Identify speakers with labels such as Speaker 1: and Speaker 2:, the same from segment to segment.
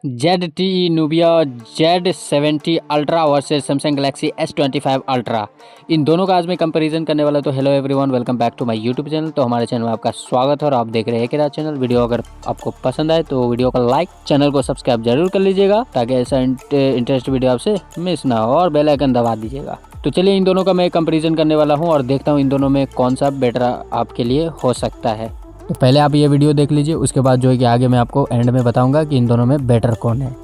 Speaker 1: ZTE Nubia Z70 ultra versus Samsung Galaxy S25 ultra, इन दोनों का आज मैं कंपैरिजन करने वाला। तो hello everyone, welcome back to my YouTube channel. तो हमारे चैनल में आपका स्वागत है और आप देख रहे हैं कितना चैनल। वीडियो अगर आपको पसंद आए तो वीडियो को लाइक, चैनल को सब्सक्राइब जरूर कर लीजिएगा ताकि ऐसा इंटरेस्ट वीडियो आपसे मिस ना हो, और बेल आइकन दबा दीजिएगा। तो चलिए इन दोनों का मैं कंपेरिजन करने वाला हूँ और देखता हूँ इन दोनों में कौन सा बेटर आपके लिए हो सकता है। तो पहले आप ये वीडियो देख लीजिए, उसके बाद जो है कि आगे मैं आपको एंड में बताऊंगा कि इन दोनों में बेटर कौन है।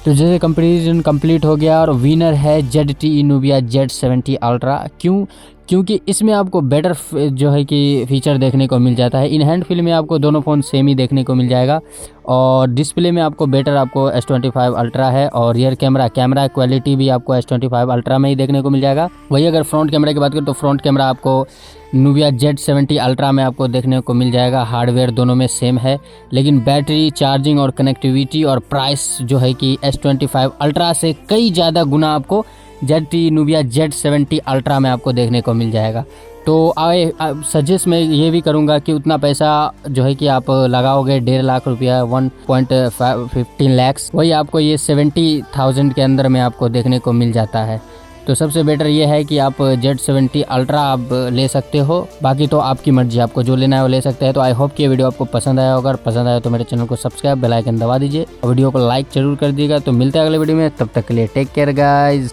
Speaker 1: तो जैसे कंपैरिजन कंप्लीट हो गया और विनर है ZTE Nubia Z70 अल्ट्रा। क्योंकि इसमें आपको बेटर जो है कि फ़ीचर देखने को मिल जाता है। इन हैंड फील में आपको दोनों फ़ोन सेम ही देखने को मिल जाएगा और डिस्प्ले में आपको बेटर आपको S25 अल्ट्रा है और रियर कैमरा क्वालिटी भी आपको S25 अल्ट्रा में ही देखने को मिल जाएगा। वही अगर फ्रंट कैमरा की बात करें तो फ्रंट कैमरा आपको Nubia Z70 अल्ट्रा में आपको देखने को मिल जाएगा। हार्डवेयर दोनों में सेम है, लेकिन बैटरी, चार्जिंग और कनेक्टिविटी और प्राइस जो है कि S25 अल्ट्रा से कई ज़्यादा गुना आपको ZTE Nubia Z70 अल्ट्रा में आपको देखने को मिल जाएगा। तो सजेस्ट मैं ये भी करूँगा कि उतना पैसा जो है कि आप लगाओगे 1.5 लाख रुपया 1.15 लाख, वही आपको ये 70,000 के अंदर में आपको देखने को मिल जाता है। तो सबसे बेटर ये है कि आप Z70 अल्ट्रा आप ले सकते हो। बाकी तो आपकी मर्जी, आपको जो लेना है वो ले सकते हैं। तो आई होप कि ये वीडियो आपको पसंद आया होगा। पसंद आया तो मेरे चैनल को सब्सक्राइब, बेल आइकन दबा दीजिए और वीडियो को लाइक जरूर कर दीजिएगा। तो मिलते हैं अगले वीडियो में, तब तक के लिए टेक केयर गाइज।